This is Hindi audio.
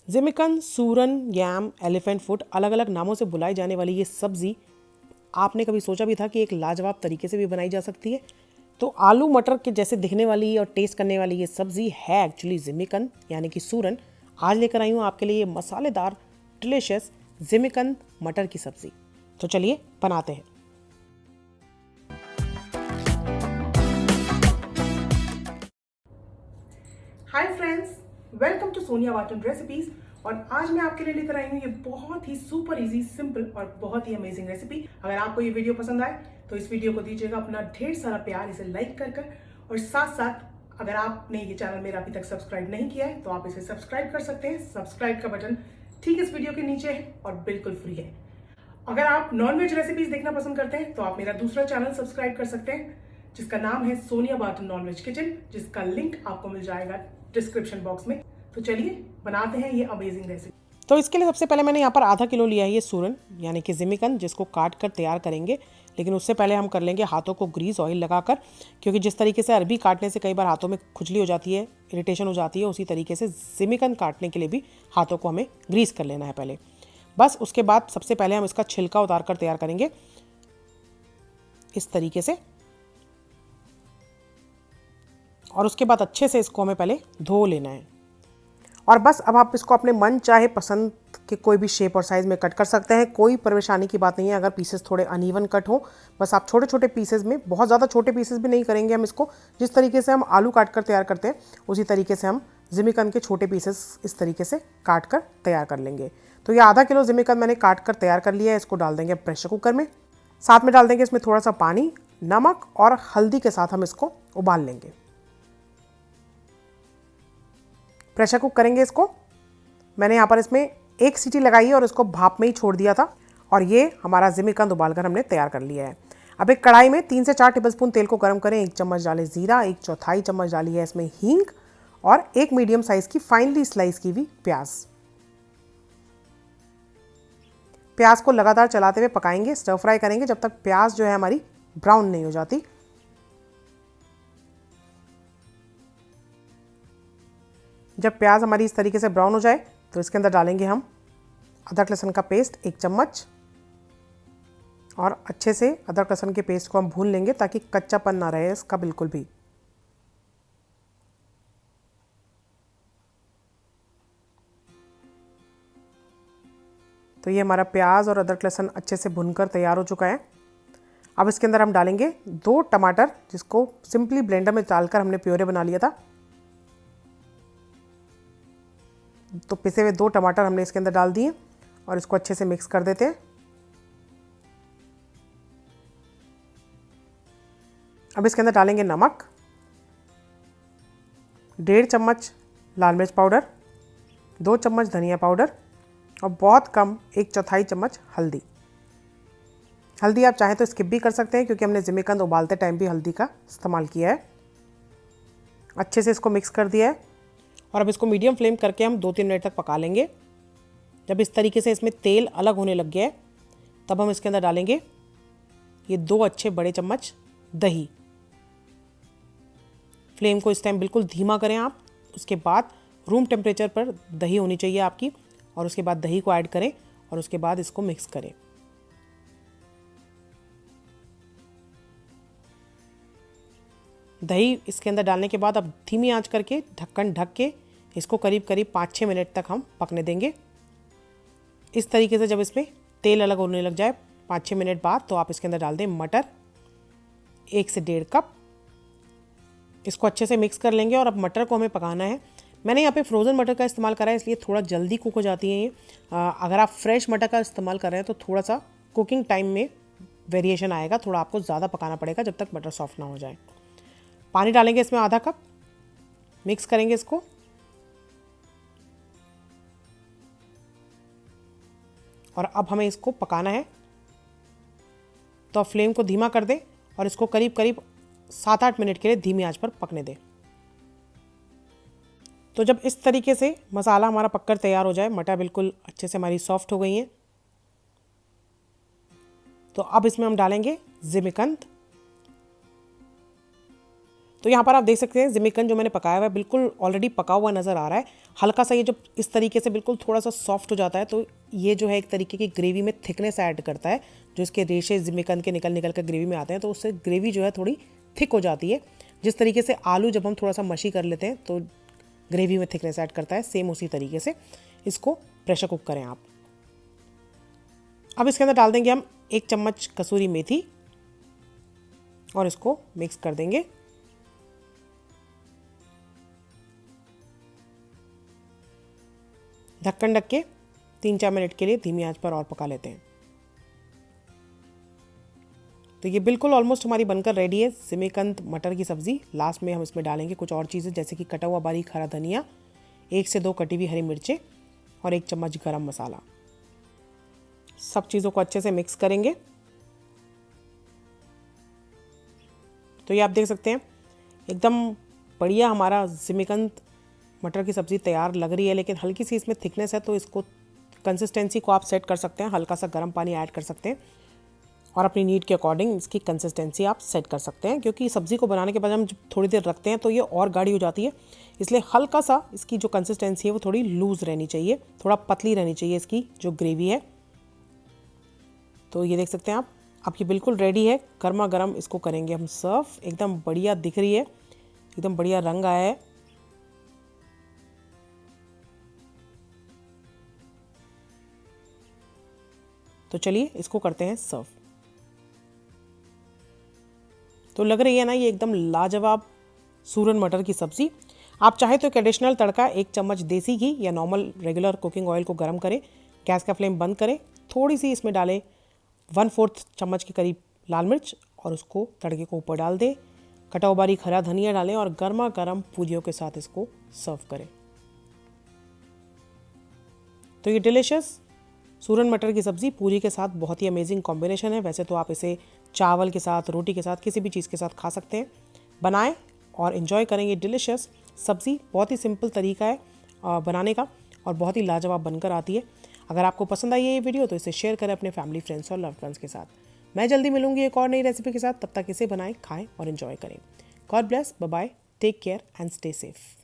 जिमिकंद, सूरन, यम, एलिफेंट फुट अलग अलग नामों से बुलाई जाने वाली ये सब्ज़ी आपने कभी सोचा भी था कि एक लाजवाब तरीके से भी बनाई जा सकती है? तो आलू मटर के जैसे दिखने वाली और टेस्ट करने वाली ये सब्ज़ी है एक्चुअली जिमिकंद यानी कि सूरन। आज लेकर आई हूँ आपके लिए ये मसालेदार डिलिशियस जिमिकंद मटर की सब्ज़ी। तो चलिए बनाते हैं। Hi friends, welcome to Sonia Watan recipes. और आज मैं आपके लिए लेकर आई हूँ ये बहुत ही सुपर इजी, सिंपल और बहुत ही अमेजिंग रेसिपी। अगर आपको ये वीडियो पसंद आए तो इस वीडियो को दीजिएगा अपना ढेर सारा प्यार, इसे लाइक कर और साथ साथ अगर आपने ये चैनल मेरा अभी तक सब्सक्राइब नहीं किया है तो आप इसे सब्सक्राइब कर सकते हैं। सब्सक्राइब का बटन ठीक इस वीडियो के नीचे है और बिल्कुल फ्री है। अगर आप नॉनवेज रेसिपीज देखना पसंद करते हैं तो आप मेरा दूसरा चैनल सब्सक्राइब कर सकते हैं जिसका नाम है सोनिया बाटन नॉनवेज किचन, जिसका लिंक आपको मिल जाएगा डिस्क्रिप्शन बॉक्स में। तो चलिए बनाते हैं ये अमेजिंग रेसिपी। तो इसके लिए सबसे पहले मैंने यहाँ पर आधा किलो लिया है ये सूरन यानी कि जिमिकंद, जिसको काट कर तैयार करेंगे। लेकिन उससे पहले हम कर लेंगे हाथों को ग्रीस ऑयल लगाकर, क्योंकि जिस तरीके से अरबी काटने से कई बार हाथों में खुजली हो जाती है, इरिटेशन हो जाती है, उसी तरीके से जिमिकंद काटने के लिए भी हाथों को हमें ग्रीस कर लेना है पहले। बस उसके बाद सबसे पहले हम इसका छिलका उतार कर तैयार करेंगे इस तरीके से। और उसके बाद अच्छे से इसको हमें पहले धो लेना है। और बस अब आप इसको अपने मन चाहे पसंद के कोई भी शेप और साइज़ में कट कर सकते हैं। कोई परेशानी की बात नहीं है अगर पीसेस थोड़े अनइवन कट हो। बस आप छोटे छोटे पीसेस में, बहुत ज़्यादा छोटे पीसेस भी नहीं करेंगे हम इसको। जिस तरीके से हम आलू काट कर तैयार करते हैं उसी तरीके से हम जिमिकंद के छोटे पीसेस इस तरीके से काट कर तैयार कर लेंगे। तो ये आधा किलो जिमिकंद मैंने काट कर तैयार कर लिया है। इसको डाल देंगे प्रेशर कुकर में। साथ में डाल देंगे इसमें थोड़ा सा पानी, नमक और हल्दी के साथ हम इसको उबाल लेंगे। प्रेशर कुक करेंगे इसको। मैंने यहाँ पर इसमें एक सीटी लगाई है और इसको भाप में ही छोड़ दिया था। और ये हमारा जिमिकंद उबालकर हमने तैयार कर लिया है। अब एक कढ़ाई में 3 से 4 टेबलस्पून तेल को गर्म करें। 1 चम्मच डालें जीरा, 1/4 चम्मच डाली है इसमें हींग और एक मीडियम साइज की फाइनली स्लाइस की हुई प्याज। प्याज को लगातार चलाते हुए पकाएंगे, स्टर फ्राई करेंगे जब तक प्याज जो है हमारी ब्राउन नहीं हो जाती। जब प्याज हमारी इस तरीके से ब्राउन हो जाए तो इसके अंदर डालेंगे हम अदरक लहसुन का पेस्ट 1 चम्मच। और अच्छे से अदरक लहसुन के पेस्ट को हम भून लेंगे ताकि कच्चापन ना रहे इसका बिल्कुल भी। तो ये हमारा प्याज और अदरक लहसुन अच्छे से भुनकर तैयार हो चुका है। अब इसके अंदर हम डालेंगे 2 टमाटर, जिसको सिंपली ब्लेंडर में डालकर हमने प्योरे बना लिया था। तो पिसे हुए 2 टमाटर हमने इसके अंदर डाल दिए और इसको अच्छे से मिक्स कर देते हैं। अब इसके अंदर डालेंगे नमक, 1.5 चम्मच लाल मिर्च पाउडर, 2 चम्मच धनिया पाउडर और बहुत कम 1/4 चम्मच हल्दी। हल्दी आप चाहें तो स्किप भी कर सकते हैं क्योंकि हमने जिमिकंद उबालते टाइम भी हल्दी का इस्तेमाल किया है। अच्छे से इसको मिक्स कर दिया है और अब इसको मीडियम फ्लेम करके हम 2-3 मिनट तक पका लेंगे। जब इस तरीके से इसमें तेल अलग होने लग गया है तब हम इसके अंदर डालेंगे ये 2 अच्छे बड़े चम्मच दही। फ्लेम को इस टाइम बिल्कुल धीमा करें आप। उसके बाद रूम टेम्परेचर पर दही होनी चाहिए आपकी। और उसके बाद दही को ऐड करें और उसके बाद इसको मिक्स करें। दही इसके अंदर डालने के बाद अब धीमी आंच करके ढक्कन ढक के इसको करीब करीब 5-6 मिनट तक हम पकने देंगे। इस तरीके से जब इसमें तेल अलग होने लग जाए 5-6 मिनट बाद तो आप इसके अंदर डाल दें मटर 1 से 1.5 कप। इसको अच्छे से मिक्स कर लेंगे और अब मटर को हमें पकाना है। मैंने यहाँ पे फ्रोज़न मटर का इस्तेमाल करा है इसलिए थोड़ा जल्दी कुक हो जाती है ये। अगर आप फ्रेश मटर का इस्तेमाल कर रहे हैं तो थोड़ा सा कुकिंग टाइम में वेरिएशन आएगा, थोड़ा आपको ज़्यादा पकाना पड़ेगा जब तक मटर सॉफ्ट ना हो जाए। पानी डालेंगे इसमें आधा कप, मिक्स करेंगे इसको। और अब हमें इसको पकाना है तो फ्लेम को धीमा कर दें और इसको करीब करीब 7-8 मिनट के लिए धीमी आंच पर पकने दें। तो जब इस तरीके से मसाला हमारा पककर तैयार हो जाए, मटर बिल्कुल अच्छे से हमारी सॉफ्ट हो गई हैं, तो अब इसमें हम डालेंगे जिमिकंद। तो यहाँ पर आप देख सकते हैं जिमीकंद जो मैंने पकाया हुआ है बिल्कुल ऑलरेडी पका हुआ नज़र आ रहा है। हल्का सा ये जब इस तरीके से बिल्कुल थोड़ा सा सॉफ्ट हो जाता है तो ये जो है एक तरीके की ग्रेवी में थिकनेस ऐड करता है। जो इसके रेशे जिमीकंद के निकल निकल कर ग्रेवी में आते हैं तो उससे ग्रेवी जो है थोड़ी थिक हो जाती है। जिस तरीके से आलू जब हम थोड़ा सा मशी कर लेते हैं तो ग्रेवी में थिकनेस ऐड करता है, सेम उसी तरीके से इसको प्रेशर कुक करें आप। अब इसके अंदर डाल देंगे हम 1 चम्मच कसूरी मेथी और इसको मिक्स कर देंगे। ढक्कन ढक के 3-4 मिनट के लिए धीमी आंच पर और पका लेते हैं। तो ये बिल्कुल ऑलमोस्ट हमारी बनकर रेडी है जिमीकंद मटर की सब्ज़ी। लास्ट में हम इसमें डालेंगे कुछ और चीज़ें जैसे कि कटा हुआ बारीक हरा धनिया, 1 से 2 कटी हुई हरी मिर्चें और 1 चम्मच गरम मसाला। सब चीज़ों को अच्छे से मिक्स करेंगे। तो ये आप देख सकते हैं एकदम बढ़िया हमारा जिमीकंद मटर की सब्ज़ी तैयार लग रही है, लेकिन हल्की सी इसमें थिकनेस है तो इसको कंसिस्टेंसी को आप सेट कर सकते हैं। हल्का सा गर्म पानी ऐड कर सकते हैं और अपनी नीड के अकॉर्डिंग इसकी कंसिस्टेंसी आप सेट कर सकते हैं, क्योंकि सब्ज़ी को बनाने के बाद हम जब थोड़ी देर रखते हैं तो ये और गाढ़ी हो जाती है। इसलिए हल्का सा इसकी जो कंसिस्टेंसी है वो थोड़ी लूज़ रहनी चाहिए, थोड़ा पतली रहनी चाहिए इसकी जो ग्रेवी है। तो ये देख सकते हैं आप, अब ये बिल्कुल रेडी है। गर्मा गर्म इसको करेंगे हम सर्व। एकदम बढ़िया दिख रही है, एकदम बढ़िया रंग आया है। तो चलिए इसको करते हैं सर्व। तो लग रही है ना ये एकदम लाजवाब सूरन मटर की सब्ज़ी। आप चाहे तो एक एडिशनल तड़का 1 चम्मच देसी घी या नॉर्मल रेगुलर कुकिंग ऑयल को गर्म करें, गैस का फ्लेम बंद करें, थोड़ी सी इसमें डालें 1/4 चम्मच के करीब लाल मिर्च और उसको तड़के को ऊपर डाल दें। कटा हुआ बारीक हरा धनिया डालें और गर्मा गर्म पूरियों के साथ इसको सर्व करें। तो ये डिलिशियस सूरन मटर की सब्ज़ी पूरी के साथ बहुत ही अमेजिंग कॉम्बिनेशन है। वैसे तो आप इसे चावल के साथ, रोटी के साथ, किसी भी चीज़ के साथ खा सकते हैं। बनाएं और इन्जॉय करें ये डिलिशियस सब्ज़ी। बहुत ही सिंपल तरीका है बनाने का और बहुत ही लाजवाब बनकर आती है। अगर आपको पसंद आई है ये वीडियो तो इसे शेयर करें अपने फैमिली, फ्रेंड्स और लव्ड वंस के साथ। मैं जल्दी मिलूंगी एक और नई रेसिपी के साथ। तब तक इसे बनाएं, खाएं और इन्जॉय करें। God bless, bye bye, take care and stay safe.